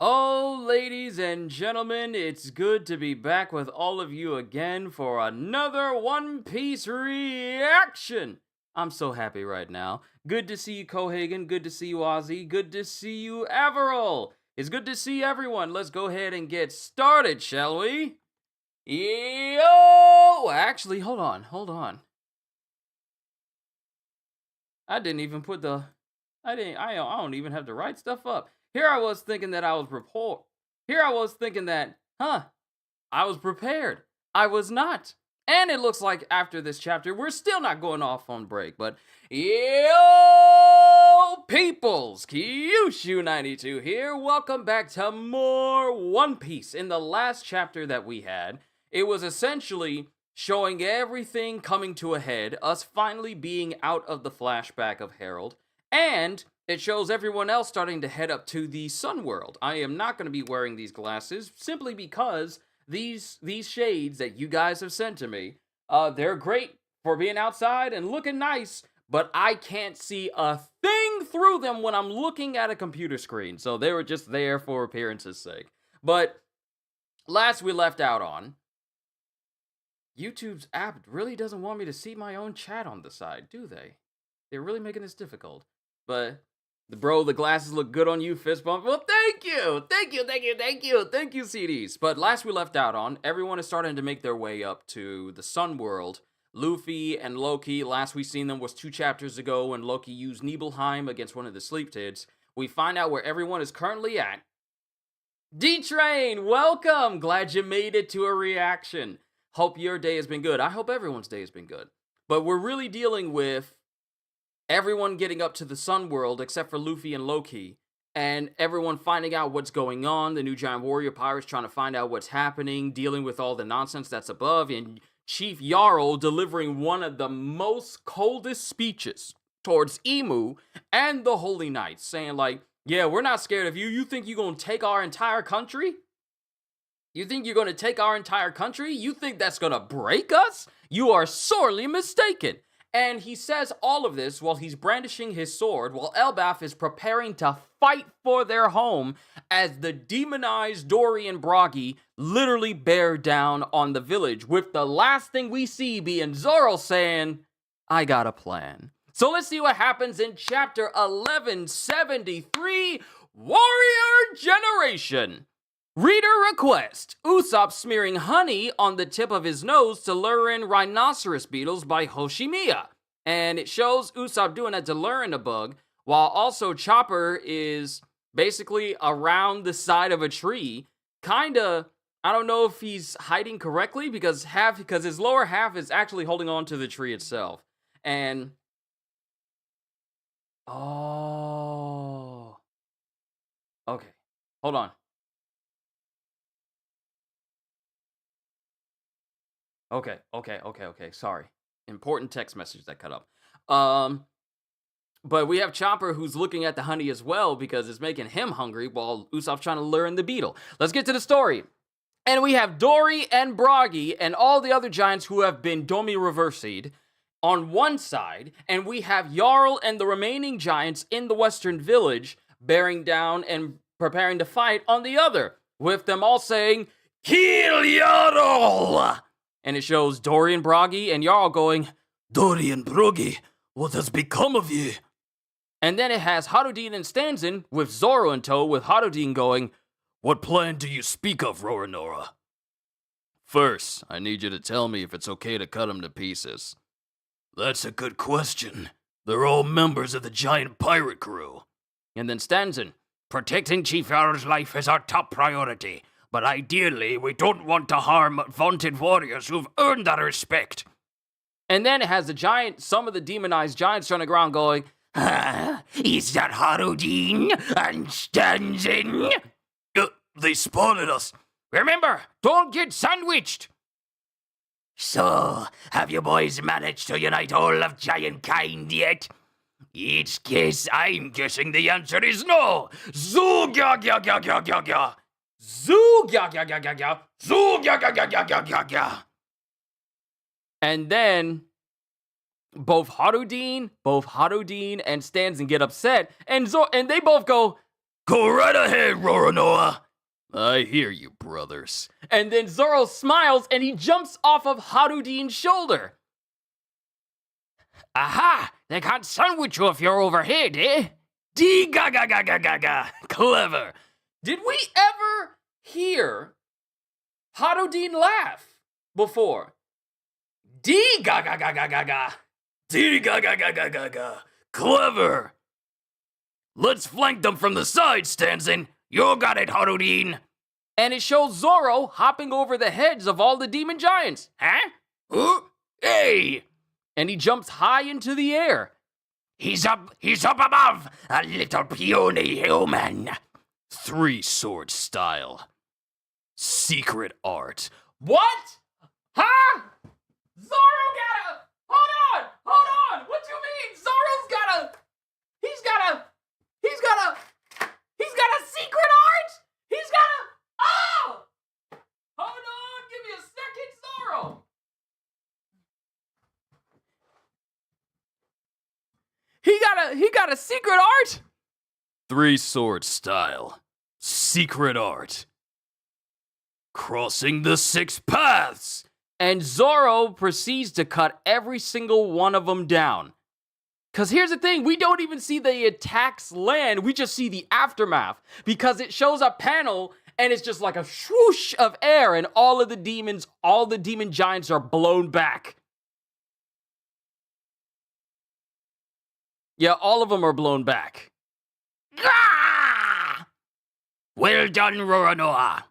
Oh, ladies and gentlemen, it's good to be back with all of you again for another One Piece reaction. I'm so happy right now. Good to see you, Cohagen. Good to see you, Ozzy. Good to see you, Averil. It's good to see everyone. Let's go ahead and get started, shall we? Yo! Actually, hold on. I didn't even put the. I don't even have the right stuff up. Here I was thinking that I was report. Here I was thinking that, I was prepared. I was not. And it looks like after this chapter, we're still not going off on break. But yo, peoples, Qushu 92 here. Welcome back to more One Piece. In the last chapter that we had, it was essentially showing everything coming to a head, us finally being out of the flashback of Harold, and it shows everyone else starting to head up to the sun world. I am not going to be wearing these glasses simply because these shades that you guys have sent to me, they're great for being outside and looking nice, but I can't see a thing through them when I'm looking at a computer screen. So they were just there for appearance's sake. But last we left out on, YouTube's app really doesn't want me to see my own chat on the side, do they? They're really making this difficult. But the glasses look good on you, fist bump. Well, thank you, CDs. But last we left out on, everyone is starting to make their way up to the Sun World. Luffy and Loki, last we seen them was 2 chapters ago when Loki used Nibelheim against one of the Sleep Tids. We find out where everyone is currently at. D-Train, welcome! Glad you made it to a reaction. Hope your day has been good. I hope everyone's day has been good. But we're really dealing with everyone getting up to the Sun World except for Luffy and Loki, and everyone finding out what's going on, the new giant warrior pirates trying to find out what's happening, dealing with all the nonsense that's above, and Chief Jarl delivering one of the most coldest speeches towards Emu and the Holy Knights, saying like, yeah, we're not scared of you. You think you're gonna take our entire country? You think you're gonna take our entire country? You think that's gonna break us? You are sorely mistaken. And he says all of this while he's brandishing his sword, while Elbaf is preparing to fight for their home as the demonized Dory and Broggy literally bear down on the village, with the last thing we see being Zoro saying, I got a plan. So let's see what happens in chapter 1173, Warrior Generation. Reader request, Usopp smearing honey on the tip of his nose to lure in rhinoceros beetles by Hoshimiya. And it shows Usopp doing that to lure in a bug, while also Chopper is basically around the side of a tree. Kinda, I don't know if he's hiding correctly because his lower half is actually holding on to the tree itself. And, oh, okay, hold on. Okay. Sorry. Important text message that cut up. But we have Chopper who's looking at the honey as well because it's making him hungry while Usopp's trying to lure in the beetle. Let's get to the story. And we have Dory and Broggy and all the other giants who have been Domi reversied on one side, and we have Jarl and the remaining giants in the Western Village bearing down and preparing to fight on the other, with them all saying, Kill Jarl! And it shows Dory and Broggy and Jarl going, Dory and Broggy, what has become of ye? And then it has Harudin and Stanzen with Zoro in tow, with Harudin going, What plan do you speak of, Roronoa? First, I need you to tell me if it's okay to cut them to pieces. That's a good question. They're all members of the giant pirate crew. And then Stanzen, protecting Chief Jarl's life is our top priority. But ideally, we don't want to harm vaunted warriors who've earned that respect. And then it has some of the demonized giants turning around going, is that Harudin and Stanzen? They spotted us. Remember, don't get sandwiched. So, have you boys managed to unite all of giant kind yet? Each case, I'm guessing the answer is no. Zoo-gya-gya-gya-gya-gya-gya. Zoo-gya-gya-gya-gya-gya. Zoo-gya-gya-gya-gya-gya-gya. And then both Harudin and Stanzen get upset, and they both go, Go right ahead, Roronoa. I hear you, brothers. And then Zoro smiles and he jumps off of Harudine's shoulder. Aha! They can't sandwich you if you're overhead, eh? Dee-ga-ga-ga-ga-ga-ga. Clever. Did we ever hear Harudine laugh before? Dee-ga-ga-ga-ga-ga-ga. Dee-ga-ga-ga-ga-ga-ga. Clever. Let's flank them from the side, Stanzen. You got it, Harudine. And it shows Zoro hopping over the heads of all the demon giants. Huh? Hey! And he jumps high into the air. He's up above, a little puny human. 3-sword style. Secret art. What? Huh? Zoro gotta... Hold on! What do you mean? Zoro's gotta... He's got a secret art? He's got a... Oh! Hold on, give me a second, Zoro. He got a secret art? 3-sword style. Secret art. Crossing the 6 paths. And Zoro proceeds to cut every single one of them down. Because here's the thing, we don't even see the attacks land, we just see the aftermath. Because it shows a panel, and it's just like a swoosh of air, and all the demon giants are blown back. Yeah, all of them are blown back. Ah! Well done, Roronoa.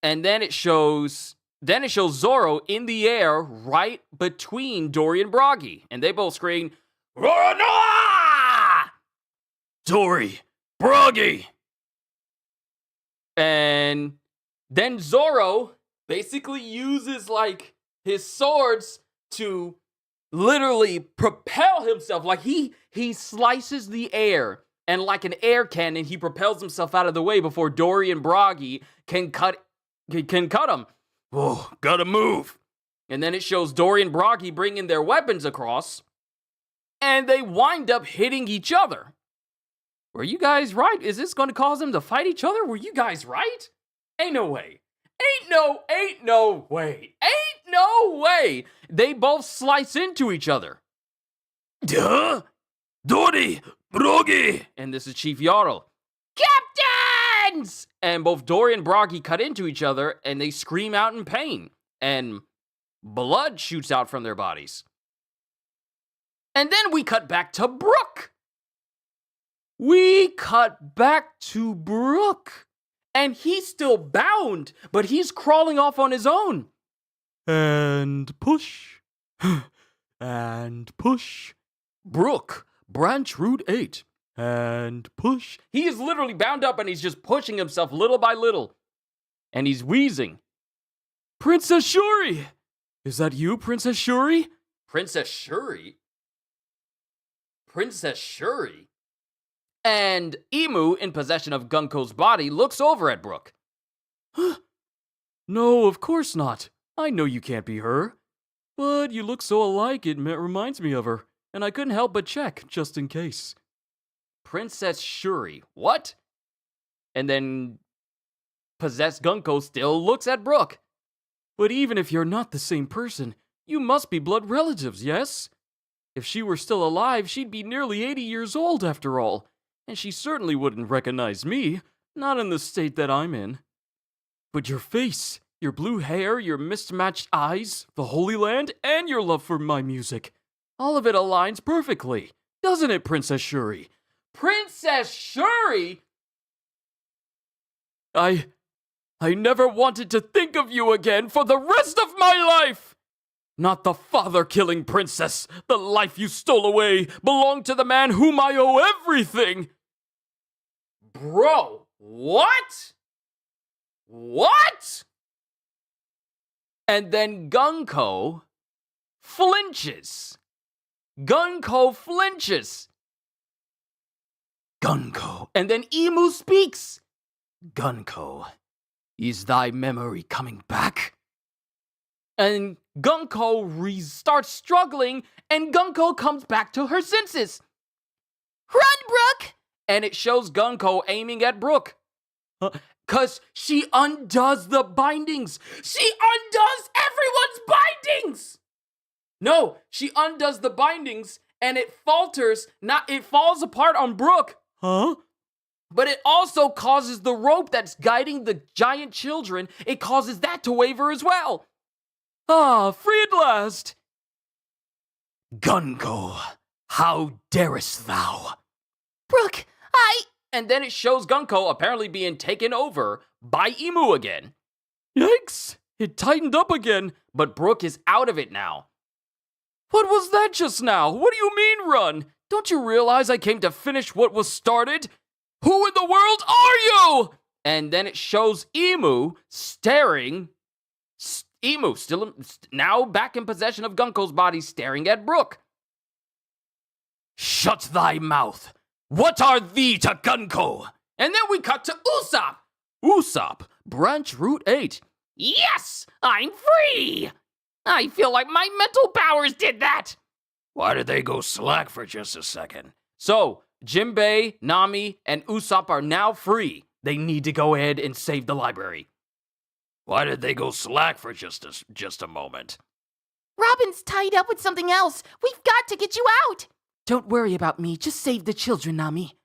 And then it shows Zoro in the air right between Dory and Broggy. And they both scream, Roronoa! Dory, Broggy! And then Zoro basically uses like his swords to literally propel himself. Like he slices the air, and like an air cannon, he propels himself out of the way before Dory and Broggy can cut him. Oh, gotta move. And then it shows Dory and Broggy bringing their weapons across, and they wind up hitting each other. Were you guys right? Is this going to cause them to fight each other? Were you guys right? Ain't no way. Ain't no way. They both slice into each other. Duh! Dory! Broggy! And this is Chief Yarl. Captains! And both Dory and Broggy cut into each other, and they scream out in pain. And blood shoots out from their bodies. And then we cut back to Brook. And he's still bound, but he's crawling off on his own. And push. And push. Brook, branch root 8. And push. He is literally bound up and he's just pushing himself little by little. And he's wheezing. Princess Shuri! Is that you, Princess Shuri? Princess Shuri? Princess Shuri? And Emu, in possession of Gunko's body, looks over at Brook. No, of course not. I know you can't be her. But you look so alike, it reminds me of her. And I couldn't help but check, just in case. Princess Shuri. What? And then possessed Gunko still looks at Brook. But even if you're not the same person, you must be blood relatives, yes? If she were still alive, she'd be nearly 80 years old after all. And she certainly wouldn't recognize me, not in the state that I'm in. But your face, your blue hair, your mismatched eyes, the Holy Land, and your love for my music. All of it aligns perfectly, doesn't it, Princess Shuri? Princess Shuri? I never wanted to think of you again for the rest of my life! Not the father-killing princess. The life you stole away belonged to the man whom I owe everything. Bro, what? What? And then Gunko flinches. Gunko. And then Emu speaks. Gunko, is thy memory coming back? And Gunko starts struggling, and Gunko comes back to her senses. Run, Brook! and it shows Gunko aiming at Brook. Because she undoes the bindings. She undoes everyone's bindings! No, she undoes the bindings, and it it falls apart on Brook. Huh? But it also causes the rope that's guiding the giant children, it causes that to waver as well. Ah, free at last. Gunko, how darest thou? Brook, And then it shows Gunko apparently being taken over by Emu again. Yikes, it tightened up again, but Brook is out of it now. What was that just now? What do you mean, run? Don't you realize I came to finish what was started? Who in the world are you? And then it shows Emu staring. Emu, now back in possession of Gunko's body, staring at Brook. Shut thy mouth. What are thee to Gunko? And then we cut to Usopp. Usopp, branch root 8. Yes, I'm free. I feel like my mental powers did that. Why did they go slack for just a second? So, Jinbei, Nami, and Usopp are now free. They need to go ahead and save the library. Why did they go slack for just a moment? Robin's tied up with something else. We've got to get you out. Don't worry about me. Just save the children, Nami.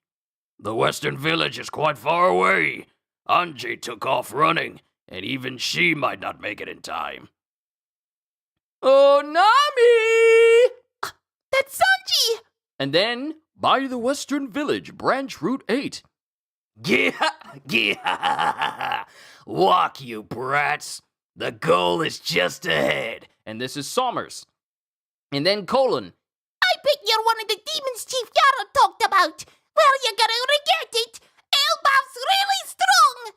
The Western Village is quite far away. Anji took off running, and even she might not make it in time. Oh, Nami! That's Sanji! And then, by the Western Village, branch route 8. Yeah. Walk, you brats. The goal is just ahead. And this is Sommers. And then Colon. I bet you're one of the demons Chief Yara talked about. Well, you're gonna regret it. Elbaf's really strong.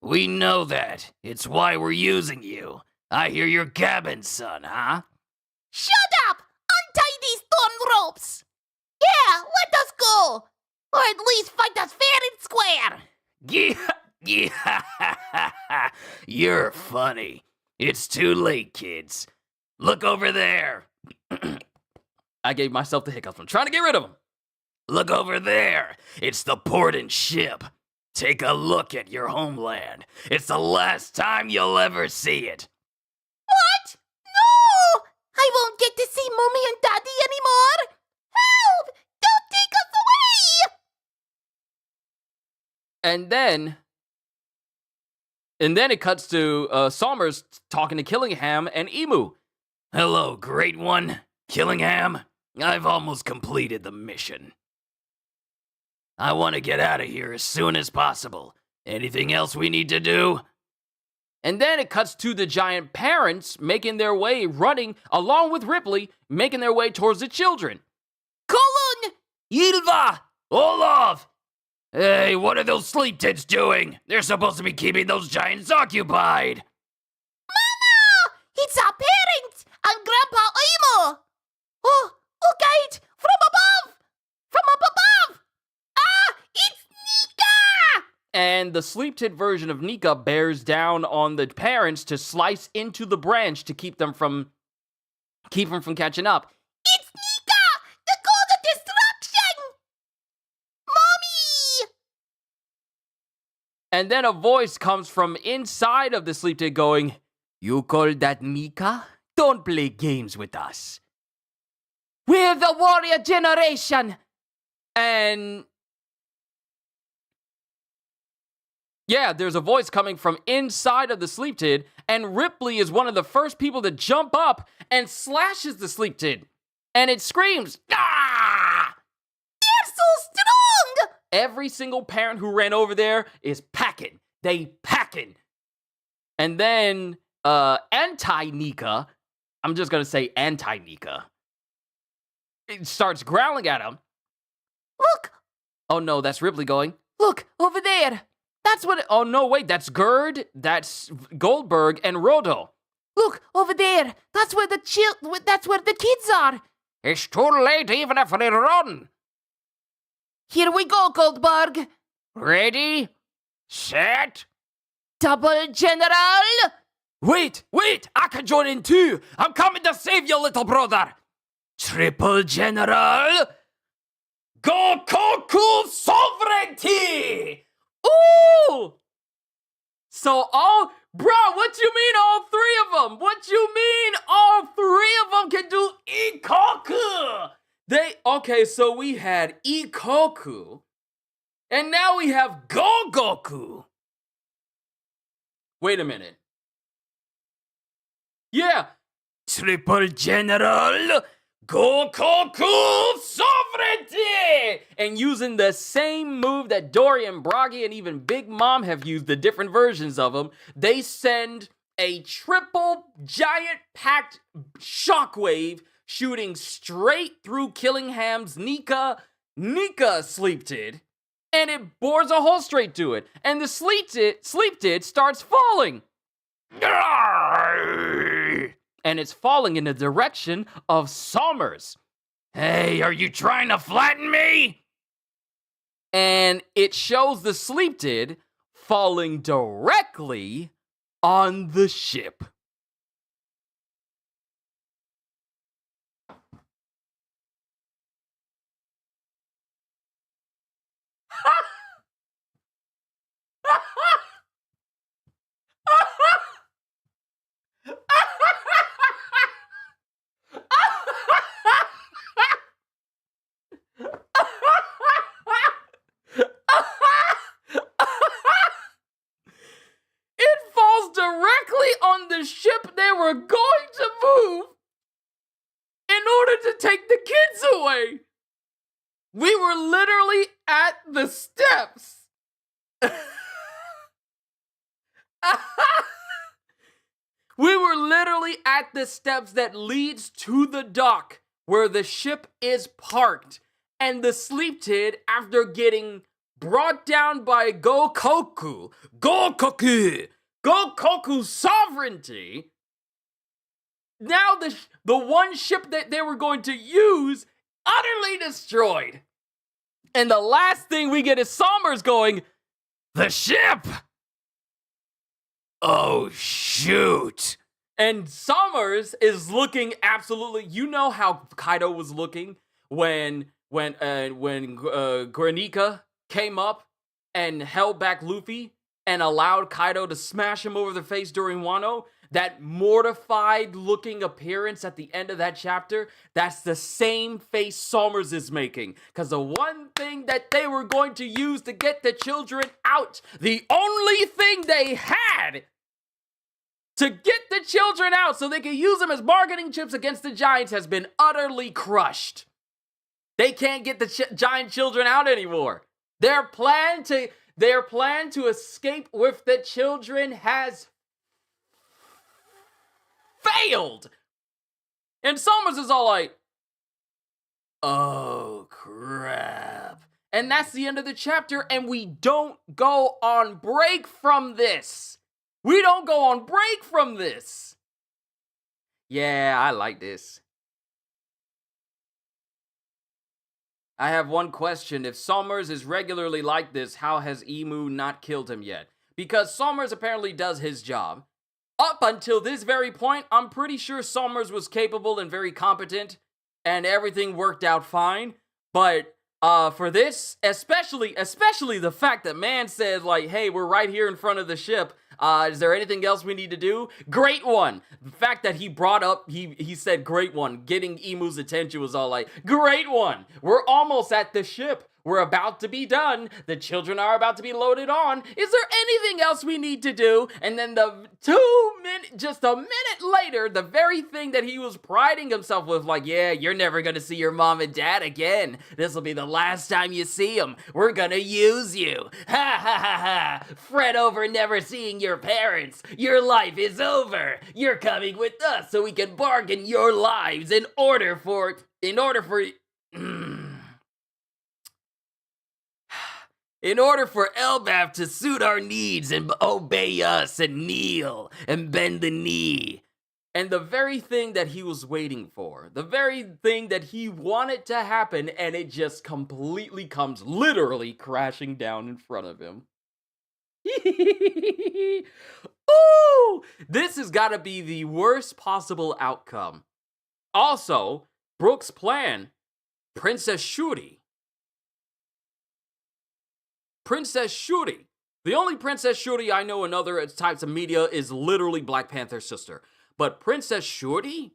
We know that. It's why we're using you. I hear you're gabbing, son, huh? Shut up! Untie these thorn ropes! Yeah, let us go! Or at least fight us fair and square! Yeah. You're funny. It's too late, kids. Look over there. I gave myself the hiccups. I'm trying to get rid of them. Look over there. It's the port and ship. Take a look at your homeland. It's the last time you'll ever see it. What? No! I won't get to see Mommy and Daddy anymore! Help! Don't take us away! And then it cuts to Sommers talking to Killingham and Emu. Hello, Great One. Killingham, I've almost completed the mission. I want to get out of here as soon as possible. Anything else we need to do? And then it cuts to the giant parents making their way, running, along with Ripley, making their way towards the children. Colon! Ylva! Olaf! Hey, what are those sleep tits doing? They're supposed to be keeping those giants occupied. Mama! It's our parents and Grandpa Emo! Oh, look out! From above! From up above! Ah! It's Nika! And the sleep tit version of Nika bears down on the parents to slice into the branch to keep them from catching up. It's Nika! The god of destruction! Mommy! And then a voice comes from inside of the sleep tit going, "You call that Nika? Don't play games with us. We're the warrior generation!" And yeah, there's a voice coming from inside of the sleep tit, and Ripley is one of the first people to jump up and slashes the sleep tit. And it screams, "Ah!" They're so strong! Every single parent who ran over there is packing. They packing. And then anti-Nika, I'm just going to say anti-Nika, it starts growling at him. Look! Oh no, that's Ripley going, "Look, over there. That's what oh no, wait, that's Gerd, that's Goldberg, and Rodo. Look, over there. That's where the kids are. It's too late even if they run. Here we go, Goldberg. Ready? Set? Double General! Wait, I can join in too. I'm coming to save you, little brother. Triple General? Gokoku sovereignty! Ooh! So bro, what you mean all three of them? What you mean all three of them can do Ikoku? Okay, so we had Ikoku, and now we have Gogoku. Wait a minute. Yeah. Triple General Gokoku sovereignty! And using the same move that Dory and Bragi and even Big Mom have used, the different versions of them, they send a triple giant packed shockwave shooting straight through Killingham's Nika Sleeptid, and it bores a hole straight to it, and the Sleeptid starts falling. And it's falling in the direction of Somers. Hey, are you trying to flatten me? And it shows the Sleeptid falling directly on the ship. It falls directly on the ship they were going to move in order to take the kids away. We were literally at the steps. We were literally at the steps that leads to the dock where the ship is parked. And the Sleeptid, after getting brought down by Gokoku sovereignty, now the one ship that they were going to use utterly destroyed. And the last thing we get is Somers going, The ship! Oh, shoot. and Somers is looking absolutely. You know how Kaido was looking when Granika came up and held back Luffy and allowed Kaido to smash him over the face during Wano? That mortified looking appearance at the end of that chapter, that's the same face Somers is making. Because the one thing that they were going to use to get the children out, the only thing they had to get the children out so they could use them as bargaining chips against the Giants, has been utterly crushed. They can't get the giant children out anymore. Their plan to escape with the children has failed. And Somers is all like, oh crap. And that's the end of the chapter, and we don't go on break from this. We don't go on break from this. Yeah, I like this. I have one question. If Somers is regularly like this, how has Emu not killed him yet? Because Somers apparently does his job. Up until this very point, I'm pretty sure Somers was capable and very competent, and everything worked out fine. But for this, especially the fact that man said, like, hey, we're right here in front of the ship. Is there anything else we need to do? Great one. The fact that he brought up, he said great one, getting Emu's attention was all like, great one. We're almost at the ship. We're about to be done. The children are about to be loaded on. Is there anything else we need to do? And then just a minute later, the very thing that he was priding himself with, like, yeah, you're never gonna see your mom and dad again. This will be the last time you see them. We're gonna use you. Ha ha ha ha. Fret over never seeing your parents. Your life is over. You're coming with us so we can bargain your lives in order for Elbaf to suit our needs and obey us and kneel and bend the knee. And the very thing that he was waiting for, the very thing that he wanted to happen, and it just completely comes literally crashing down in front of him. Ooh! This has got to be the worst possible outcome. Also, Brooke's plan, Princess Shuri, Princess Shuri. The only Princess Shuri I know in other types of media is literally Black Panther's sister. But Princess Shuri?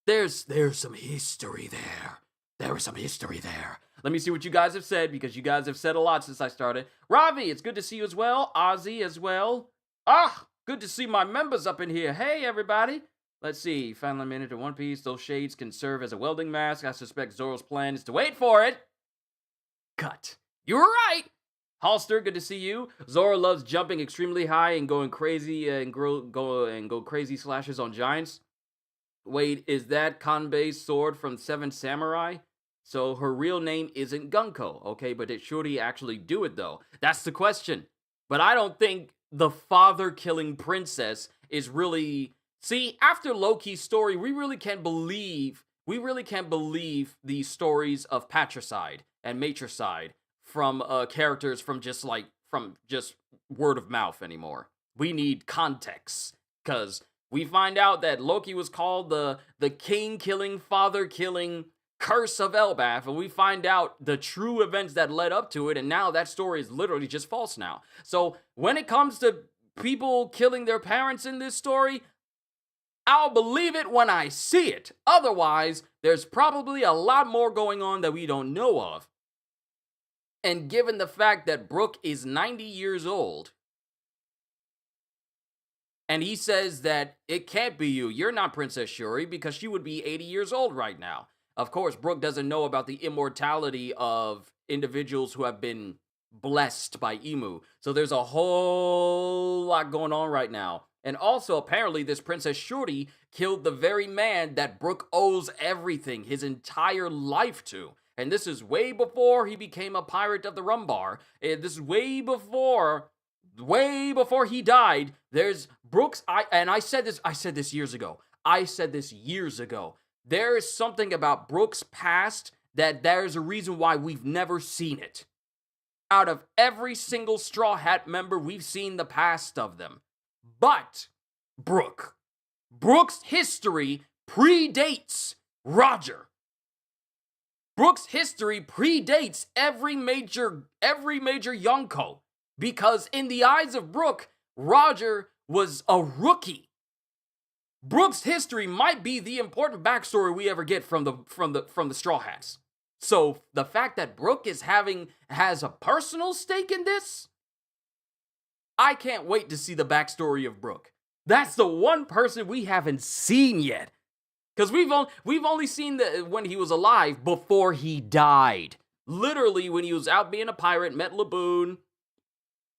There's some history there. There is some history there. Let me see what you guys have said, because you guys have said a lot since I started. Ravi, it's good to see you as well. Ozzy as well. Ah, good to see my members up in here. Hey, everybody. Let's see. Finally made it to One Piece. Those shades can serve as a welding mask. I suspect Zoro's plan is to wait for it. Cut. You were right. Halster, good to see you. Zoro loves jumping extremely high and going crazy and go crazy slashes on giants. Wait, is that Kanbei's sword from Seven Samurai? So her real name isn't Gunko, okay? But did Shuri actually do it, though? That's the question. But I don't think the father-killing princess is really... See, after Loki's story, we really can't believe these stories of patricide and matricide from characters from just word of mouth anymore. We need context, because we find out that Loki was called the king-killing, father-killing curse of Elbaf, and we find out the true events that led up to it, and now that story is literally just false now. So when it comes to people killing their parents in this story, I'll believe it when I see it. Otherwise, there's probably a lot more going on that we don't know of. And given the fact that Brook is 90 years old, and he says that it can't be you, you're not Princess Shuri, because she would be 80 years old right now. Of course, Brook doesn't know about the immortality of individuals who have been blessed by Imu. So there's a whole lot going on right now. And also, apparently, this Princess Shuri killed the very man that Brook owes everything, his entire life to. And this is way before he became a pirate of the Rumbar. And this is way before he died. There's Brook's, I said this years ago. There is something about Brook's past that there's a reason why we've never seen it. Out of every single Straw Hat member, we've seen the past of them. But Brook's history predates Roger. Brook's history predates every major Yonko, because in the eyes of Brook, Roger was a rookie. Brook's history might be the important backstory we ever get from the Straw Hats. So the fact that Brook has a personal stake in this, I can't wait to see the backstory of Brook. That's the one person we haven't seen yet. Because we've only seen when he was alive before he died. Literally, when he was out being a pirate, met Laboon,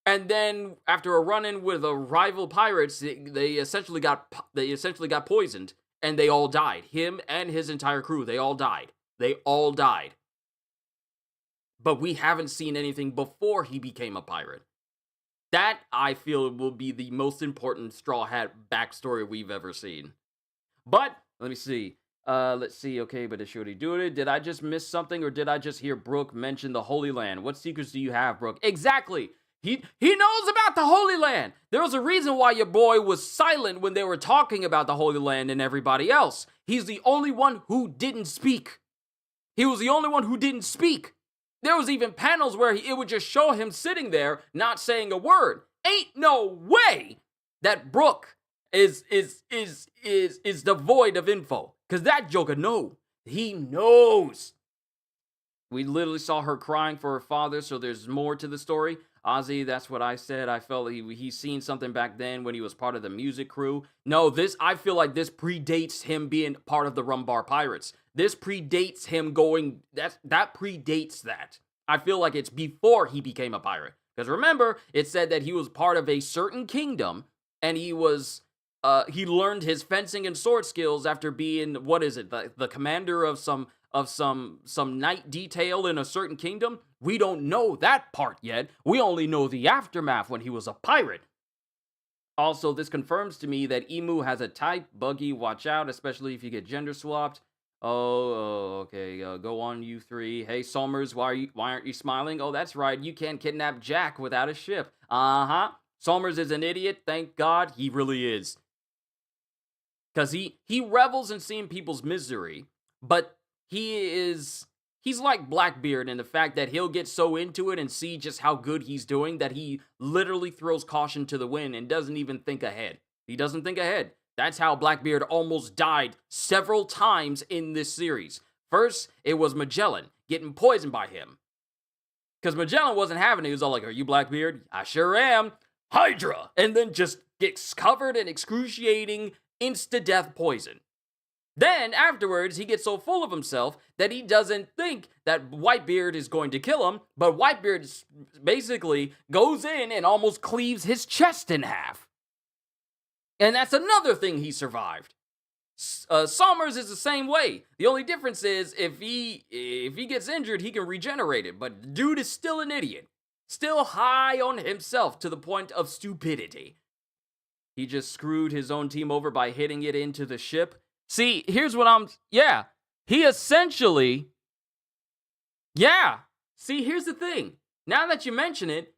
and then after a run-in with a rival pirates, they essentially got poisoned, and they all died. Him and his entire crew, they all died. But we haven't seen anything before he became a pirate. That, I feel, will be the most important Straw Hat backstory we've ever seen. But, let me see. Let's see, okay, but did Shuri do it? Did I just miss something, or did I just hear Brook mention the Holy Land? What secrets do you have, Brook? Exactly! He knows about the Holy Land! There was a reason why your boy was silent when they were talking about the Holy Land and everybody else. He's the only one who didn't speak. He was the only one who didn't speak. There was even panels where it would just show him sitting there, not saying a word. Ain't no way that Brook is devoid of info. Because that Joker he knows. We literally saw her crying for her father, so there's more to the story. Ozzy, that's what I said. I felt he's seen something back then when he was part of the music crew. No, I feel like this predates him being part of the Rumbar Pirates. This predates him that predates that. I feel like it's before he became a pirate. Because remember, it said that he was part of a certain kingdom, and he learned his fencing and sword skills after being, the commander of some night detail in a certain kingdom. We don't know that part yet. We only know the aftermath when he was a pirate. Also, this confirms to me that Emu has a type. Buggy, watch out, especially if you get gender swapped. Oh, okay. Go on, you three. Hey, Somers, why aren't you smiling? Oh, that's right. You can't kidnap Jack without a ship. Uh-huh. Somers is an idiot. Thank God. He really is. Because he revels in seeing people's misery, but he is He's like Blackbeard in the fact that he'll get so into it and see just how good he's doing that he literally throws caution to the wind and doesn't even think ahead. He doesn't think ahead. That's how Blackbeard almost died several times in this series. First, it was Magellan getting poisoned by him. Because Magellan wasn't having it. He was all like, "Are you Blackbeard?" "I sure am." "Hydra!" And then just gets covered in excruciating insta-death poison. Then, afterwards, he gets so full of himself that he doesn't think that Whitebeard is going to kill him, but Whitebeard basically goes in and almost cleaves his chest in half. And that's another thing he survived. Somers is the same way. The only difference is if he gets injured, he can regenerate it. But the dude is still an idiot. Still high on himself to the point of stupidity. He just screwed his own team over by hitting it into the ship. See, here's what he essentially, see, here's the thing. Now that you mention it,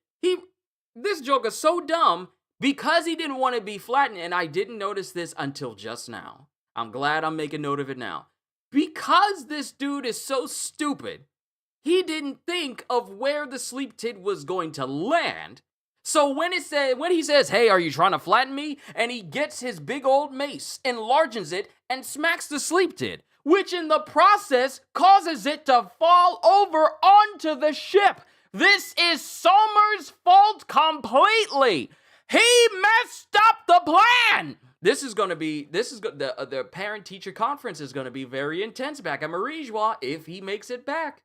this Joker's so dumb because he didn't want to be flattened, and I didn't notice this until just now. I'm glad I'm making note of it now. Because this dude is so stupid, he didn't think of where the sleep tid was going to land. So when he says, "Hey, are you trying to flatten me?" and he gets his big old mace, enlarges it, and smacks the sleep tid, which in the process causes it to fall over onto the ship. This is Somers' fault completely. He messed up the plan. The parent-teacher conference is going to be very intense back at Marijois if he makes it back.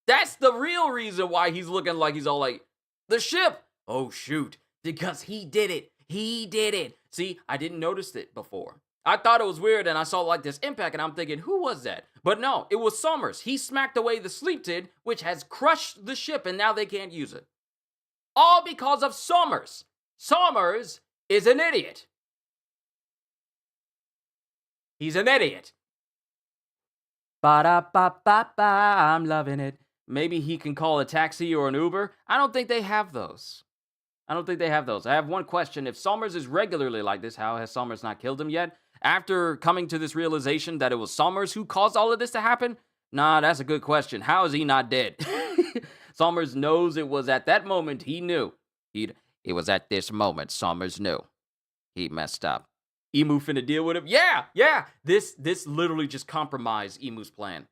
That's the real reason why he's looking like he's all like, "The ship! Oh, shoot. Because he did it. He did it." See, I didn't notice it before. I thought it was weird, and I saw like this impact, and I'm thinking, who was that? But no, it was Somers. He smacked away the sleep tid, which has crushed the ship, and now they can't use it. All because of Somers. Somers is an idiot. He's an idiot. Ba-da-ba-ba-ba, I'm loving it. Maybe he can call a taxi or an Uber. I don't think they have those. I have one question. If Somers is regularly like this, how has Somers not killed him yet? After coming to this realization that it was Somers who caused all of this to happen? Nah, that's a good question. How is he not dead? Somers knows it was at that moment he knew. It was at this moment Somers knew. He messed up. Emu finna deal with him? Yeah. This literally just compromised Emu's plan.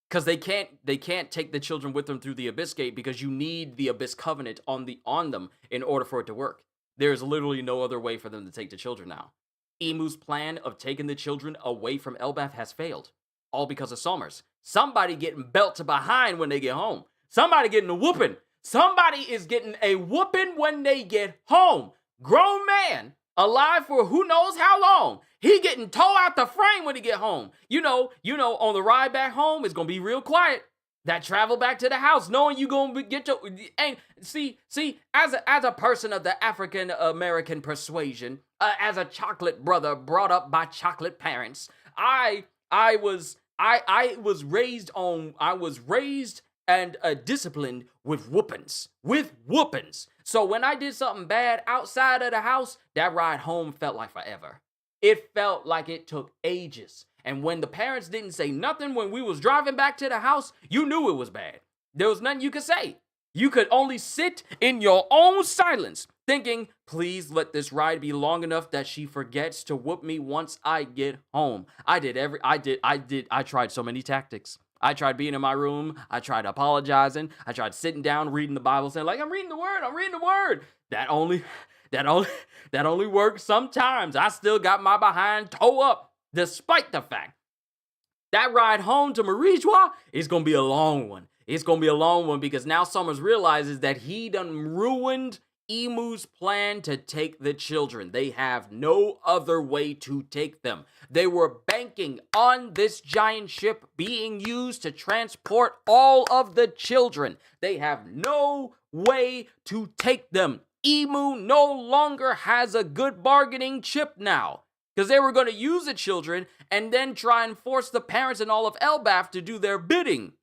Because they can't take the children with them through the Abyss Gate because you need the Abyss Covenant on them in order for it to work. There's literally no other way for them to take the children now. Emu's plan of taking the children away from Elbaf has failed. All because of Somers. Somebody getting belt to behind when they get home. Somebody getting a whooping. Somebody is getting a whooping when they get home. Grown man, alive for who knows how long. He getting towed out the frame when he get home. You know, on the ride back home, it's going to be real quiet. That travel back to the house, knowing you going to get your... And see, as a person of the African-American persuasion, as a chocolate brother brought up by chocolate parents, I was raised and disciplined with whoopings. So when I did something bad outside of the house, that ride home felt like forever. It felt like it took ages. And when the parents didn't say nothing when we was driving back to the house, you knew it was bad. There was nothing you could say. You could only sit in your own silence, thinking, please let this ride be long enough that she forgets to whoop me once I get home. I tried so many tactics. I tried being in my room. I tried apologizing. I tried sitting down, reading the Bible, saying like, I'm reading the word. That only works sometimes. I still got my behind toe up, despite the fact that ride home to Marijois is going to be a long one. It's going to be a long one because now Somers realizes that he done ruined Emu's plan to take the children. They have no other way to take them. They were banking on this giant ship being used to transport all of the children. They have no way to take them. Emu no longer has a good bargaining chip now. Because they were going to use the children and then try and force the parents and all of Elbaf to do their bidding.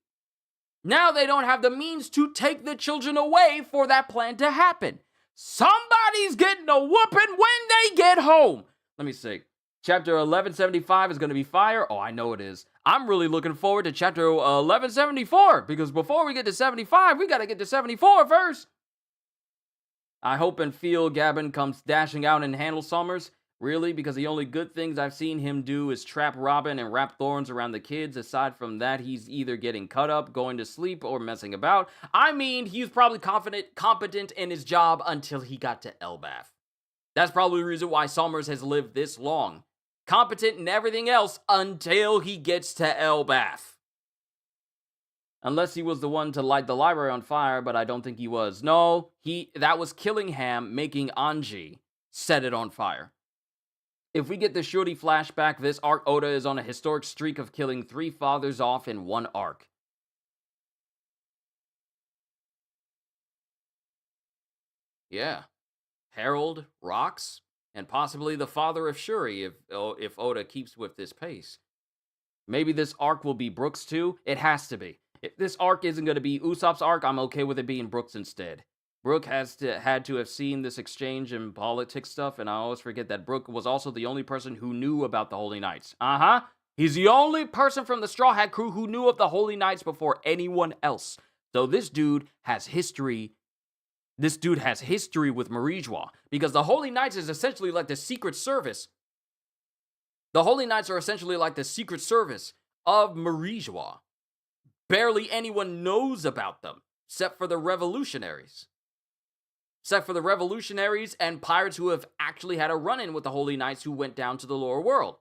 Now they don't have the means to take the children away for that plan to happen. Somebody's getting a whooping when they get home. Let me see. Chapter 1175 is going to be fire. Oh, I know it is. I'm really looking forward to chapter 1174 because before we get to 75, we got to get to 74 first. I hope and feel Gavin comes dashing out and handles Summers. Really, because the only good things I've seen him do is trap Robin and wrap thorns around the kids. Aside from that, he's either getting cut up, going to sleep, or messing about. I mean, he's probably competent in his job until he got to Elbath. That's probably the reason why Summers has lived this long. Competent in everything else until he gets to Elbath. Unless he was the one to light the library on fire, but I don't think he was. No, that was Killingham making Anji set it on fire. If we get the Shuri flashback, this arc Oda is on a historic streak of killing 3 fathers off in one arc. Yeah. Harold, Rocks, and possibly the father of Shuri if Oda keeps with this pace. Maybe this arc will be Brooks too? It has to be. If this arc isn't going to be Usopp's arc, I'm okay with it being Brooks instead. Brooke had to have seen this exchange and politics stuff, and I always forget that Brooke was also the only person who knew about the Holy Knights. He's the only person from the Straw Hat crew who knew of the Holy Knights before anyone else. So this dude has history. This dude has history with Marijois, because the Holy Knights is essentially like the Secret Service. The Holy Knights are essentially like the Secret Service of Marijois. Barely anyone knows about them, except for the revolutionaries. Except for the revolutionaries and pirates who have actually had a run-in with the Holy Knights who went down to the lower world.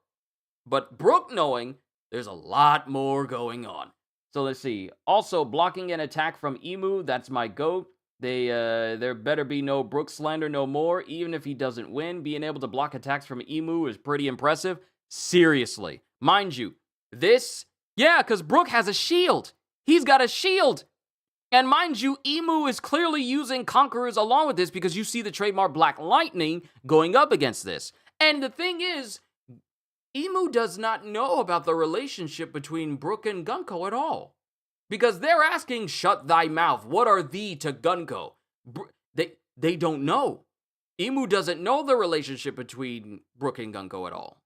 But Brooke knowing, there's a lot more going on. So let's see. Also, blocking an attack from Emu, that's my goat. There better be no Brooke slander no more. Even if he doesn't win, being able to block attacks from Emu is pretty impressive. Seriously. Mind you, because Brooke has a shield. He's got a shield. And mind you, Emu is clearly using Conquerors along with this because you see the trademark Black Lightning going up against this. And the thing is, Emu does not know about the relationship between Brooke and Gunko at all. Because they're asking, shut thy mouth, what are thee to Gunko? They don't know. Emu doesn't know the relationship between Brooke and Gunko at all.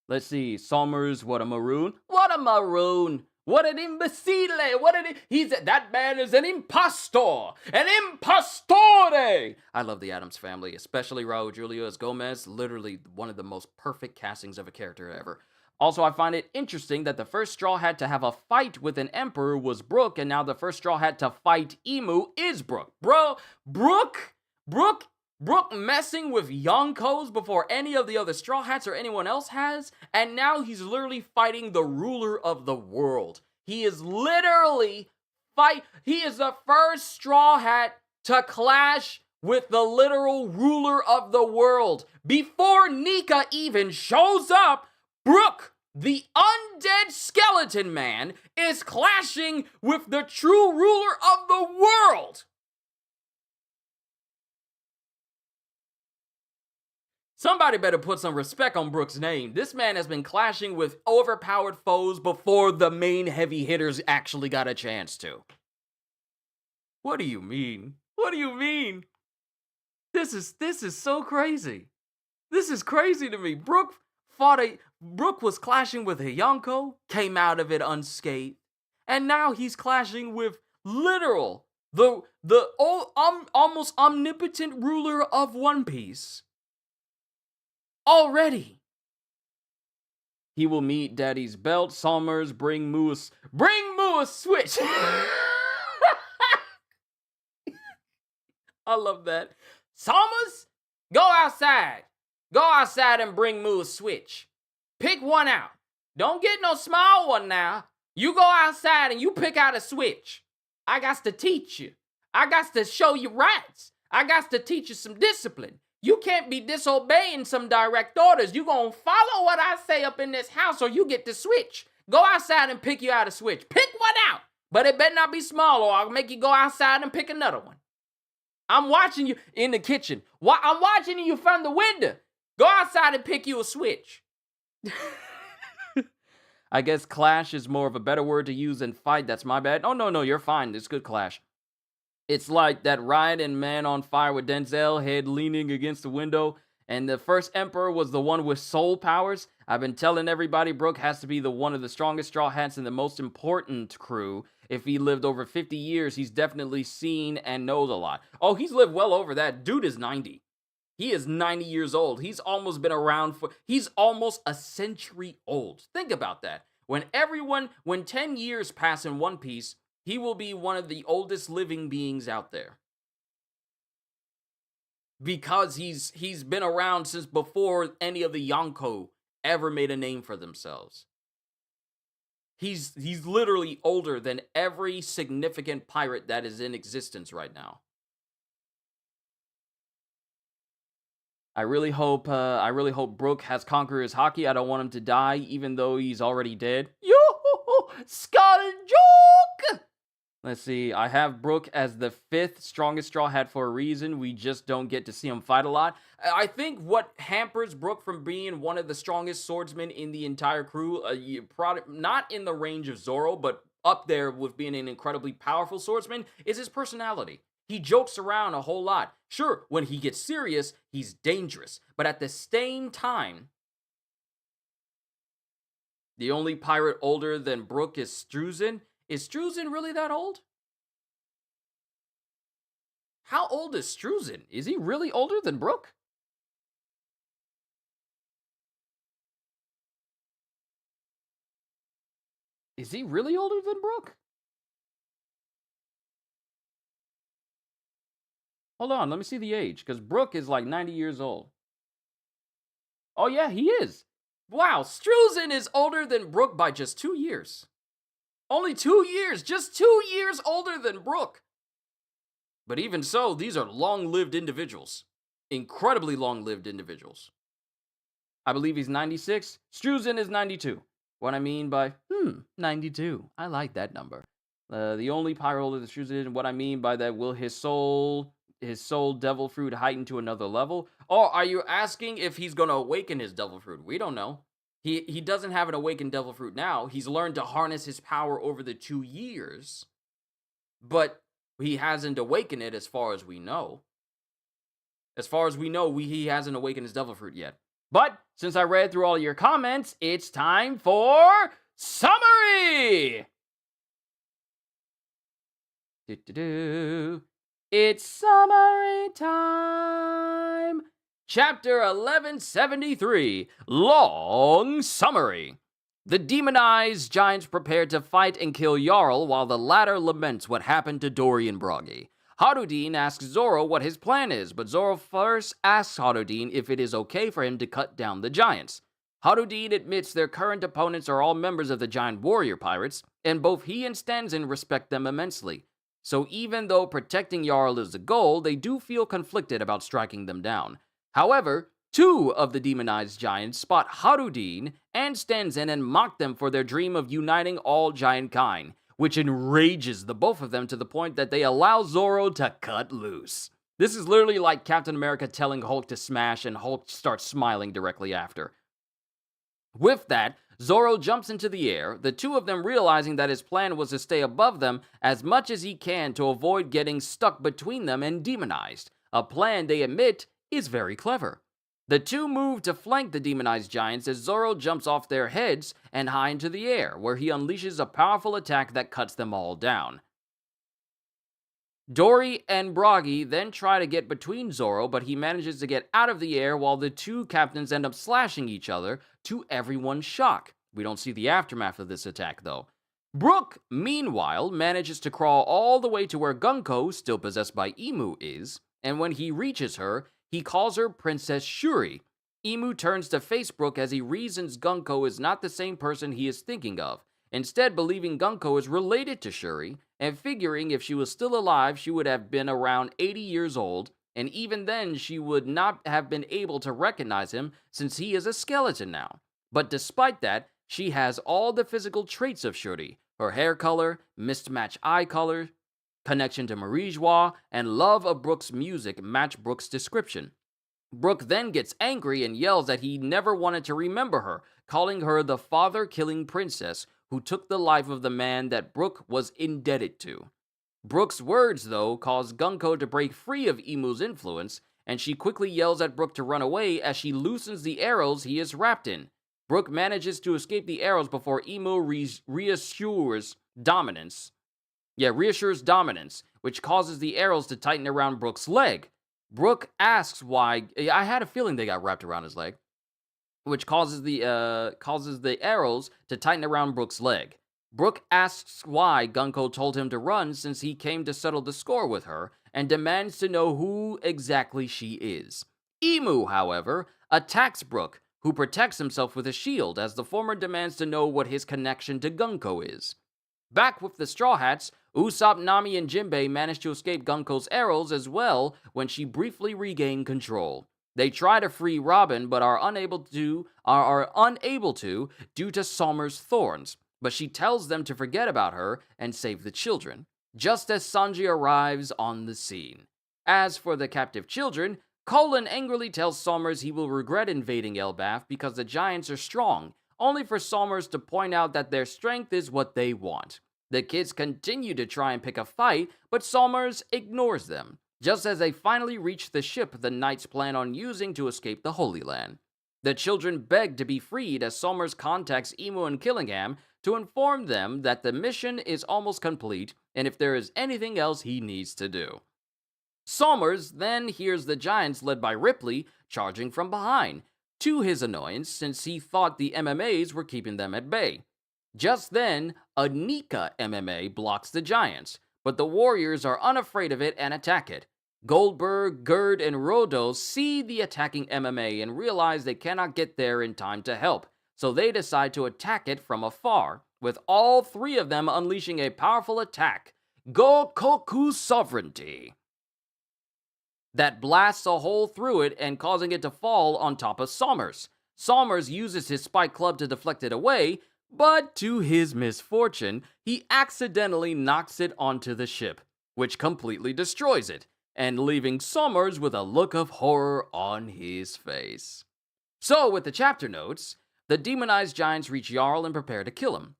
Let's see, Summers, what a maroon. What a maroon. What an imbecile! That man is an impostor! An impostore! I love the Addams family, especially Raul Julia as Gomez. Literally one of the most perfect castings of a character ever. Also, I find it interesting that the first Straw Hat to have a fight with an Emperor was Brooke, and now the first Straw Hat to fight Emu is Brooke. Brooke messing with Yonkos before any of the other Straw Hats or anyone else has, and now he's literally fighting the ruler of the world. He is literally he is the first Straw Hat to clash with the literal ruler of the world. Before Nika even shows up, Brooke, the undead skeleton man, is clashing with the true ruler of the world. Somebody better put some respect on Brooke's name. This man has been clashing with overpowered foes before the main heavy hitters actually got a chance to. What do you mean? What do you mean? This is so crazy. This is crazy to me. Brooke was clashing with a Yonko, came out of it unscathed, and now he's clashing with literal the almost omnipotent ruler of One Piece. Already. He will meet Daddy's belt. Summers, bring Mu a switch. I love that. Summers, go outside. Go outside and bring Mu a switch. Pick one out. Don't get no small one now. You go outside and you pick out a switch. I got to teach you. I got to show you rights. I got to teach you some discipline. You can't be disobeying some direct orders. You gonna follow what I say up in this house or you get the switch. Go outside and pick you out a switch. Pick one out. But it better not be small or I'll make you go outside and pick another one. I'm watching you in the kitchen. I'm watching you from the window. Go outside and pick you a switch. I guess clash is more of a better word to use than fight. That's my bad. Oh, no, you're fine. It's good clash. It's like that riot in Man on Fire with Denzel, head leaning against the window, And the first emperor was the one with soul powers. I've been telling everybody Brook has to be the one of the strongest Straw Hats and the most important crew. If he lived over 50 years, he's definitely seen and knows a lot. Oh, he's lived well over that. Dude is 90. He is 90 years old. He's almost been around he's almost a century old. Think about that. When 10 years pass in One Piece, he will be one of the oldest living beings out there. Because he's been around since before any of the Yonko ever made a name for themselves. He's literally older than every significant pirate that is in existence right now. I really hope Brook has Conqueror's Haki. I don't want him to die, even though he's already dead. Yo, Skull joke! Let's see, I have Brook as the 5th strongest Straw Hat for a reason. We just don't get to see him fight a lot. I think what hampers Brook from being one of the strongest swordsmen in the entire crew, not in the range of Zoro, but up there with being an incredibly powerful swordsman, is his personality. He jokes around a whole lot. Sure, when he gets serious, he's dangerous. But at the same time, the only pirate older than Brook is Struzan. Is Struzan really that old? How old is Struzan? Is he really older than Brook? Is he really older than Brook? Hold on, let me see the age, because Brook is like 90 years old. Oh yeah, he is. Wow, Struzan is older than Brook by just 2 years. Only 2 years, just 2 years older than Brook. But even so, these are long-lived individuals. Incredibly long-lived individuals. I believe he's 96. Struzan is 92. What I mean by, 92. I like that number. The only pirate older than Struzan, what I mean by that, will his soul devil fruit heighten to another level? Or are you asking if he's going to awaken his devil fruit? We don't know. He doesn't have an awakened devil fruit now. He's learned to harness his power over the 2 years. But he hasn't awakened it as far as we know. As far as we know, he hasn't awakened his devil fruit yet. But since I read through all your comments, it's time for summary! It's summary time! Chapter 1173, Long Summary. The demonized giants prepare to fight and kill Jarl while the latter laments what happened to Dory and Broggy. Harudin asks Zoro what his plan is, but Zoro first asks Harudin if it is okay for him to cut down the giants. Harudin admits their current opponents are all members of the giant warrior pirates, and both he and Stanzen respect them immensely. So even though protecting Jarl is the goal, they do feel conflicted about striking them down. However, 2 of the demonized giants spot Harudin and Stanzen and mock them for their dream of uniting all giant kind, which enrages the both of them to the point that they allow Zoro to cut loose. This is literally like Captain America telling Hulk to smash and Hulk starts smiling directly after. With that, Zoro jumps into the air, the 2 of them realizing that his plan was to stay above them as much as he can to avoid getting stuck between them and demonized, a plan they admit is very clever. The 2 move to flank the demonized giants as Zoro jumps off their heads and high into the air, where he unleashes a powerful attack that cuts them all down. Dory and Broggy then try to get between Zoro, but he manages to get out of the air while the 2 captains end up slashing each other to everyone's shock. We don't see the aftermath of this attack, though. Brook, meanwhile, manages to crawl all the way to where Gunko, still possessed by Imu, is, and when he reaches her, he calls her Princess Shuri. Imu turns to face Brook as he reasons Gunko is not the same person he is thinking of, instead believing Gunko is related to Shuri, and figuring if she was still alive she would have been around 80 years old, and even then she would not have been able to recognize him since he is a skeleton now. But despite that, she has all the physical traits of Shuri, her hair color, mismatched eye color, connection to Marijois, and love of Brook's music match Brook's description. Brook then gets angry and yells that he never wanted to remember her, calling her the father-killing princess who took the life of the man that Brook was indebted to. Brook's words, though, cause Gunko to break free of Imu's influence, and she quickly yells at Brook to run away as she loosens the arrows he is wrapped in. Brook manages to escape the arrows before reassures dominance. Reassures dominance, which causes the arrows to tighten around Brook's leg. Brook asks why. I had a feeling they got wrapped around his leg, which causes the arrows to tighten around Brook's leg. Brook asks why Gunko told him to run since he came to settle the score with her, and demands to know who exactly she is. Emu, however, attacks Brook, who protects himself with a shield, as the former demands to know what his connection to Gunko is. Back with the Straw Hats, Usopp, Nami, and Jinbei manage to escape Gunko's arrows as well when she briefly regained control. They try to free Robin, but are unable to due to Sommer's thorns, but she tells them to forget about her and save the children, just as Sanji arrives on the scene. As for the captive children, Colin angrily tells Sommers he will regret invading Elbaf because the giants are strong, only for Sommers to point out that their strength is what they want. The kids continue to try and pick a fight, but Sommers ignores them, just as they finally reach the ship the knights plan on using to escape the Holy Land. The children beg to be freed as Sommers contacts Emu and Killingham to inform them that the mission is almost complete and if there is anything else he needs to do. Sommers then hears the giants led by Ripley charging from behind, to his annoyance since he thought the MMAs were keeping them at bay. Just then, a Nika MMA blocks the giants, but the warriors are unafraid of it and attack it. Goldberg, Gerd, and Rodo see the attacking MMA and realize they cannot get there in time to help, so they decide to attack it from afar, with all three of them unleashing a powerful attack, Gokoku Sovereignty, that blasts a hole through it and causing it to fall on top of Sommers. Sommers uses his spike club to deflect it away, but to his misfortune, he accidentally knocks it onto the ship, which completely destroys it, and leaving Sommers with a look of horror on his face. So, with the chapter notes, the demonized giants reach Jarl and prepare to kill him.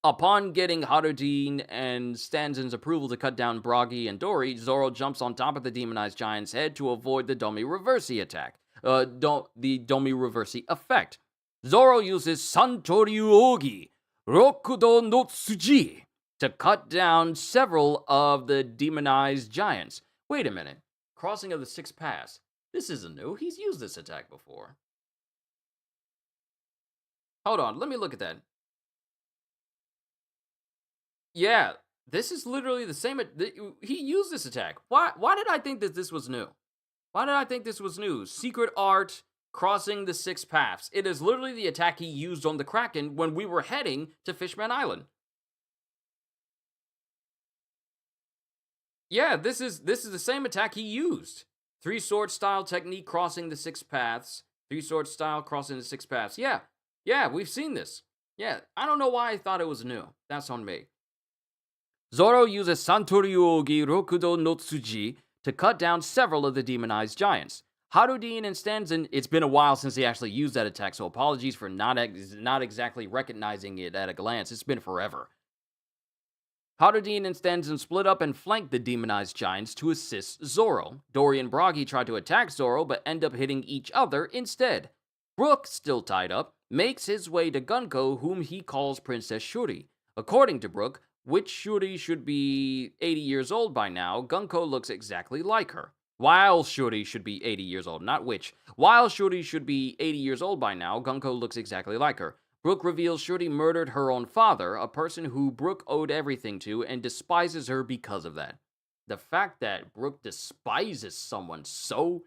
Upon getting Harudin and Stanzen's approval to cut down Bragi and Dory, Zoro jumps on top of the demonized giant's head to avoid the Domi Reversi attack. The Domi Reversi effect. Zoro uses Santoryu Ogi, Rokudo no Tsuji, to cut down several of the demonized giants. Wait a minute. Crossing of the Sixth Pass. This isn't new. He's used this attack before. Hold on. Let me look at that. Yeah, this is literally the same. He used this attack. Why did I think that this was new? Why did I think this was new? Secret Art, Crossing the Six Paths. It is literally the attack he used on the Kraken when we were heading to Fishman Island. Yeah, this is the same attack he used. Three sword style technique, Crossing the Six Paths. Three sword style, Crossing the Six Paths. Yeah, we've seen this. Yeah, I don't know why I thought it was new. That's on me. Zoro uses Santoryu Ogi Rokudo no Tsuji to cut down several of the demonized giants. Harudin and Stanzen, it's been a while since he actually used that attack, so apologies for not exactly recognizing it at a glance. It's been forever. Harudin and Stanzen split up and flanked the demonized giants to assist Zoro. Dory and Bragi try to attack Zoro, but end up hitting each other instead. Brook, still tied up, makes his way to Gunko, whom he calls Princess Shuri. According to Brook, which Shuri should be 80 years old by now, Gunko looks exactly like her. While Shuri should be 80 years old, not which. While Shuri should be 80 years old by now, Gunko looks exactly like her. Brook reveals Shuri murdered her own father, a person who Brook owed everything to, and despises her because of that. The fact that Brook despises someone so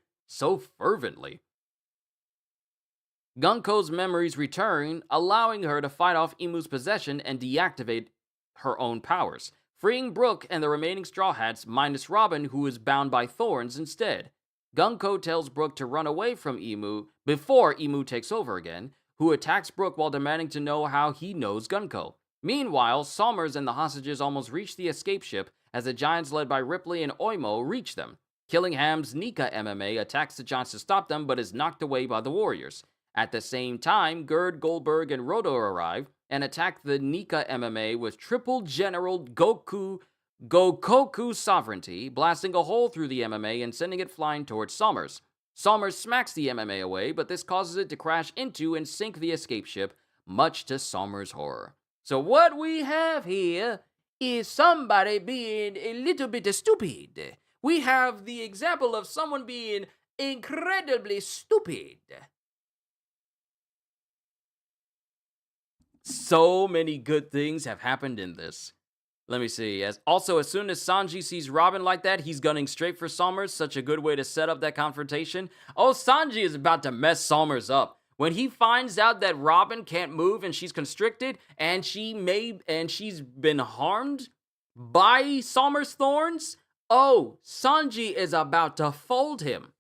fervently. Gunko's memories return, allowing her to fight off Imu's possession and deactivate her own powers, freeing Brook and the remaining Straw Hats minus Robin, who is bound by thorns instead. Gunko tells Brook to run away from Imu before Imu takes over again, who attacks Brook while demanding to know how he knows Gunko. Meanwhile, Sommers and the hostages almost reach the escape ship as the giants led by Ripley and Oimo reach them. Killingham's Nika MMA attacks the giants to stop them but is knocked away by the warriors. At the same time, Gerd, Goldberg, and Rodo arrive and attack the Nika MMA with Triple General Goku Gokoku Sovereignty, blasting a hole through the MMA and sending it flying towards Somers. Somers smacks the MMA away, but this causes it to crash into and sink the escape ship, much to Somers' horror. So what we have here is somebody being a little bit stupid. We have the example of someone being incredibly stupid. So many good things have happened in this. Let me see. As soon as Sanji sees Robin like that, he's gunning straight for Somers. Such a good way to set up that confrontation. Oh, Sanji is about to mess Somers up. When he finds out that Robin can't move and she's constricted and she's been harmed by Somers' thorns, oh, Sanji is about to fold him.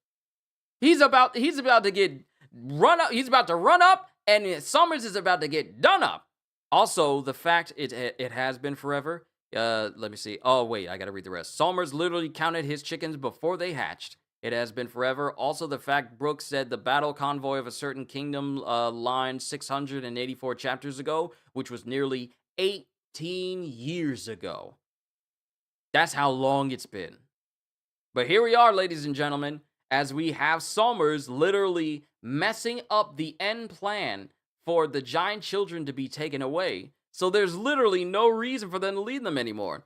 He's about to get run up. He's about to run up, and Somers is about to get done up. Also, the fact it has been forever. Let me see. Oh, wait, I gotta read the rest. Somers literally counted his chickens before they hatched. It has been forever. Also, the fact Brooks said the battle convoy of a certain kingdom line 684 chapters ago, which was nearly 18 years ago. That's how long it's been. But here we are, ladies and gentlemen, as we have Somers literally messing up the end plan for the giant children to be taken away. So there's literally no reason for them to lead them anymore.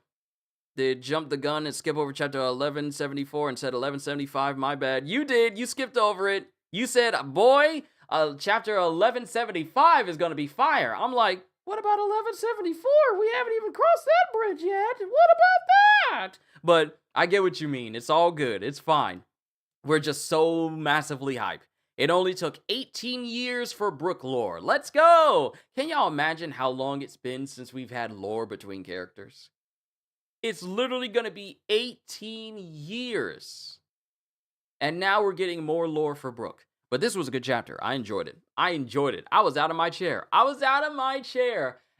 Did jump the gun and skip over chapter 1174 and said 1175? My bad. You did. You skipped over it. You said, boy, chapter 1175 is going to be fire. I'm like, what about 1174? We haven't even crossed that bridge yet. What about that? But I get what you mean. It's all good. It's fine. We're just so massively hyped. It only took 18 years for Brook lore. Let's go! Can y'all imagine how long it's been since we've had lore between characters? It's literally gonna be 18 years. And now we're getting more lore for Brook. But this was a good chapter. I enjoyed it. I was out of my chair.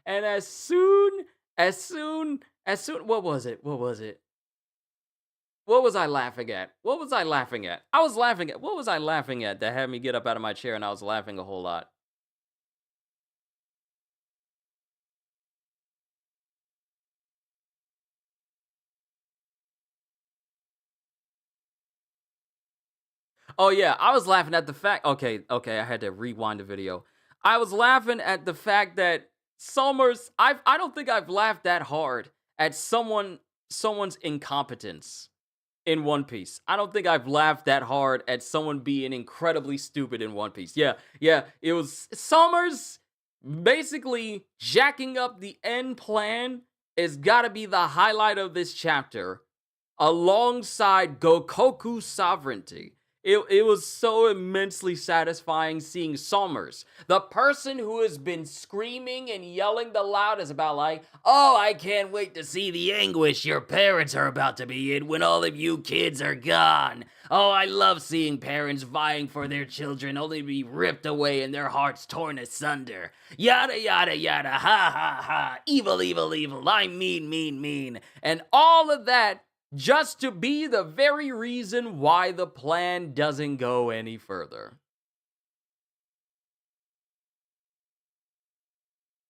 And as soon, what was it? What was I laughing at? What was I laughing at that had me get up out of my chair and I was laughing a whole lot? Oh yeah, I was laughing at the fact, okay, I had to rewind the video. I was laughing at the fact that Somers, I don't think I've laughed that hard at someone's incompetence in One Piece. I don't think I've laughed that hard at someone being incredibly stupid in One Piece. Yeah, it was Somers basically jacking up the end plan has got to be the highlight of this chapter alongside Gokoku Sovereignty. It was so immensely satisfying seeing Somers, the person who has been screaming and yelling the loudest about like, oh, I can't wait to see the anguish your parents are about to be in when all of you kids are gone. Oh, I love seeing parents vying for their children only to be ripped away and their hearts torn asunder. Yada, yada, yada, ha, ha, ha, evil, evil, evil, I'm mean, mean, mean. And all of that just to be the very reason why the plan doesn't go any further.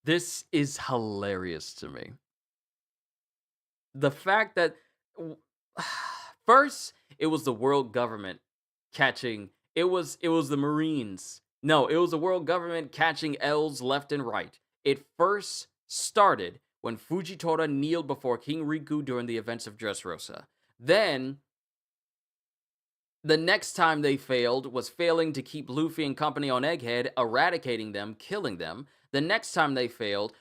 This is hilarious to me. The fact that first it was the world government catching, it was the Marines. No, it was the world government catching L's left and right. It first started when Fujitora kneeled before King Riku during the events of Dressrosa. Then, the next time they failed was failing to keep Luffy and company on Egghead, eradicating them, killing them. The next time they failed,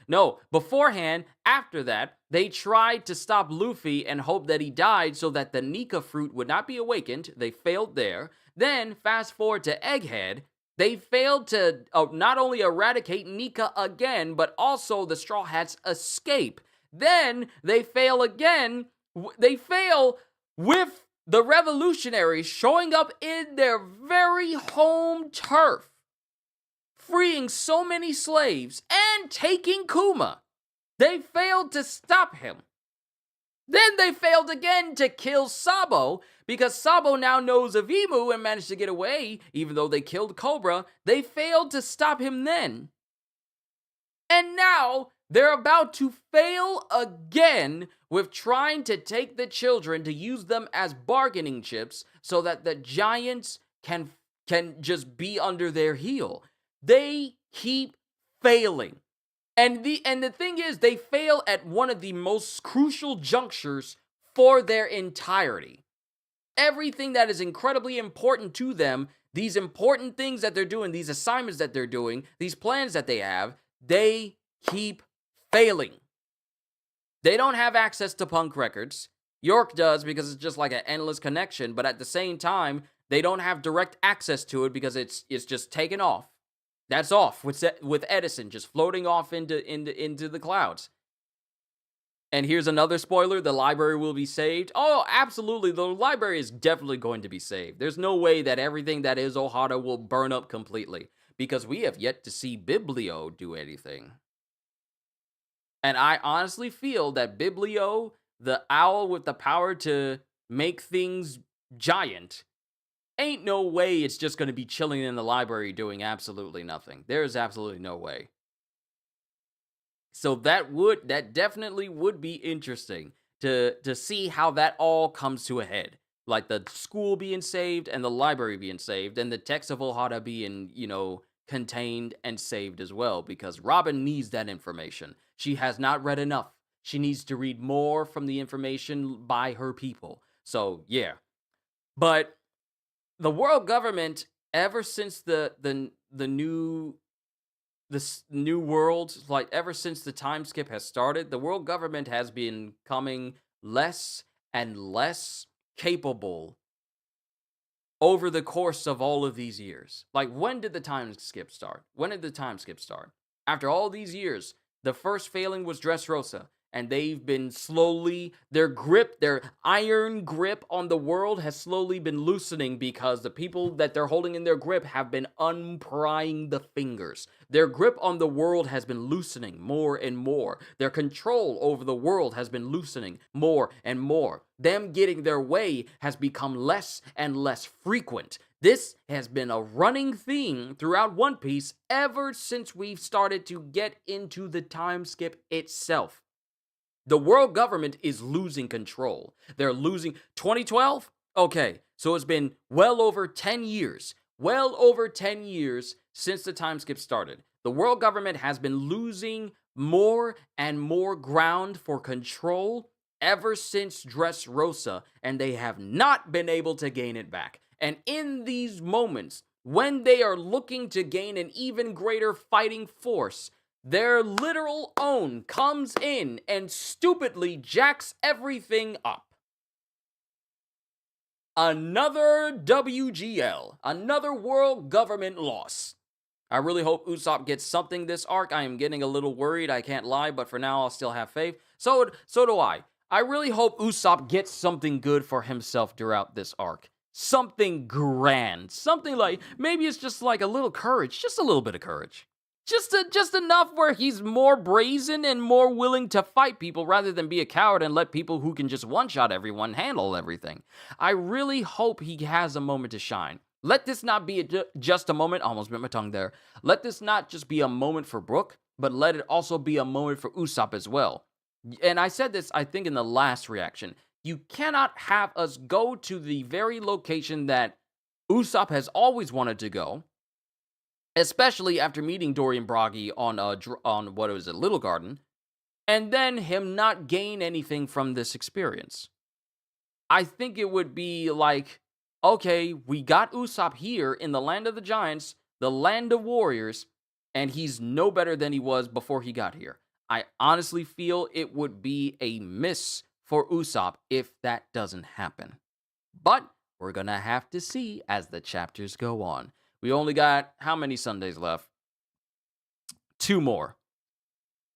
beforehand, after that, they tried to stop Luffy and hope that he died so that the Nika fruit would not be awakened. They failed there. Then, fast forward to Egghead, they failed to not only eradicate Nika again, but also the Straw Hats escape. Then they fail again. They fail with the revolutionaries showing up in their very home turf, freeing so many slaves and taking Kuma. They failed to stop him. Then they failed again to kill Sabo, because Sabo now knows of Imu and managed to get away, even though they killed Cobra. They failed to stop him then. And now they're about to fail again with trying to take the children to use them as bargaining chips so that the giants can just be under their heel. They keep failing. And the thing is, they fail at one of the most crucial junctures for their entirety. Everything that is incredibly important to them, these important things that they're doing, these assignments that they're doing, these plans that they have, they keep failing. They don't have access to punk records. York does because it's just like an endless connection, but at the same time, they don't have direct access to it because it's just taken off. That's off with Edison just floating off into the clouds. And here's another spoiler, the library will be saved. Oh, absolutely, the library is definitely going to be saved. There's no way that everything that is Ohara will burn up completely, because we have yet to see Biblio do anything. And I honestly feel that Biblio, the owl with the power to make things giant, ain't no way it's just going to be chilling in the library doing absolutely nothing. There is absolutely no way. So that definitely would be interesting to see how that all comes to a head. Like the school being saved and the library being saved and the text of Ohara being, contained and saved as well, because Robin needs that information. She has not read enough. She needs to read more from the information by her people. So, yeah. But the world government, ever since the new world, like ever since the time skip has started, the world government has been becoming less and less capable over the course of all of these years. Like, when did the time skip start? After all these years, the first failing was Dressrosa, and they've been slowly, their iron grip on the world has slowly been loosening because the people that they're holding in their grip have been unprying the fingers. Their grip on the world has been loosening more and more. Their control over the world has been loosening more and more. Them getting their way has become less and less frequent. This has been a running theme throughout One Piece ever since we've started to get into the time skip itself. The world government is losing control. They're losing 2012? Okay, so it's been well over 10 years. Well over 10 years since the time skip started. The world government has been losing more and more ground for control ever since Dressrosa, and they have not been able to gain it back. And in these moments, when they are looking to gain an even greater fighting force, their literal own comes in and stupidly jacks everything up. Another WGL, another world government loss. I really hope Usopp gets something this arc. I am getting a little worried, I can't lie, but for now I'll still have faith. So do I. I really hope Usopp gets something good for himself throughout this arc. Something grand. Something like, maybe it's just like a little courage, just a little bit of courage. Just enough where he's more brazen and more willing to fight people rather than be a coward and let people who can just one-shot everyone handle everything. I really hope he has a moment to shine. Let this not be just a moment, almost bit my tongue there. Let this not just be a moment for Brook, but let it also be a moment for Usopp as well. And I said this, I think, in the last reaction. You cannot have us go to the very location that Usopp has always wanted to go, especially after meeting Dorian Broggy on what was it, Little Garden, and then him not gain anything from this experience. I think it would be like, okay, we got Usopp here in the land of the giants, the land of warriors, and he's no better than he was before he got here. I honestly feel it would be a miss for Usopp if that doesn't happen. But we're gonna have to see as the chapters go on. We only got how many Sundays left? 2 more.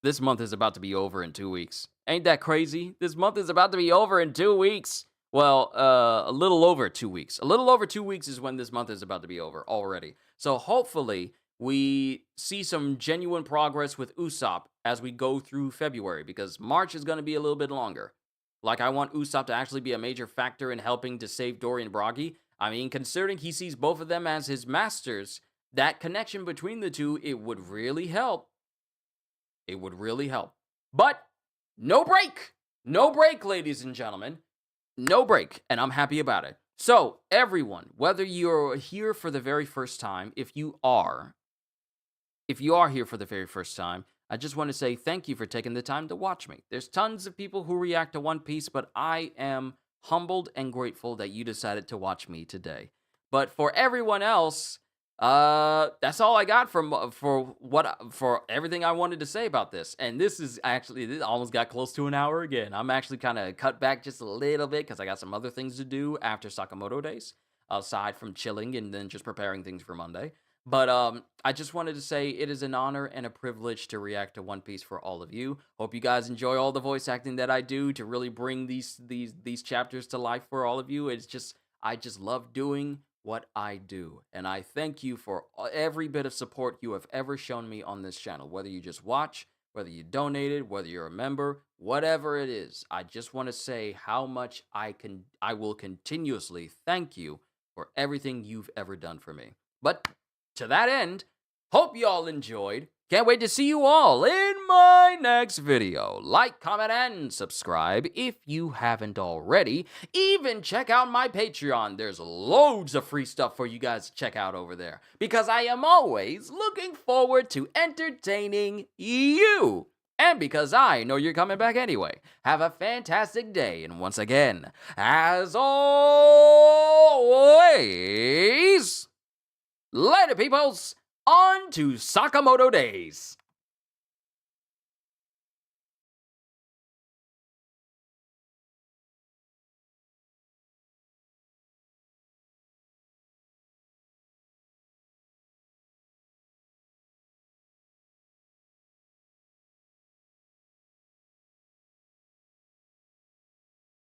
This month is about to be over in 2 weeks. Ain't that crazy? This month is about to be over in 2 weeks. Well, a little over 2 weeks. A little over 2 weeks is when this month is about to be over already. So hopefully we see some genuine progress with Usopp as we go through February, because March is going to be a little bit longer. Like, I want Usopp to actually be a major factor in helping to save Dorian Broggy. I mean, considering he sees both of them as his masters, that connection between the two, it would really help. It would really help. But no break! No break, ladies and gentlemen. No break, and I'm happy about it. So, everyone, whether you're here for the very first time, if you are here for the very first time, I just want to say thank you for taking the time to watch me. There's tons of people who react to One Piece, but I am humbled and grateful that you decided to watch me today. But for everyone else, that's all I got for everything I wanted to say about this. And this almost got close to an hour again. I'm actually kind of cut back just a little bit because I got some other things to do after Sakamoto days, aside from chilling and then just preparing things for Monday. But I just wanted to say it is an honor and a privilege to react to One Piece for all of you. Hope you guys enjoy all the voice acting that I do to really bring these chapters to life for all of you. I just love doing what I do, and I thank you for every bit of support you have ever shown me on this channel. Whether you just watch, whether you donated, whether you're a member, whatever it is, I just want to say how much I will continuously thank you for everything you've ever done for me. But to that end, hope you all enjoyed. Can't wait to see you all in my next video. Like, comment, and subscribe if you haven't already. Even check out my Patreon. There's loads of free stuff for you guys to check out over there. Because I am always looking forward to entertaining you. And because I know you're coming back anyway. Have a fantastic day. And once again, as always, later peoples, on to Sakamoto days.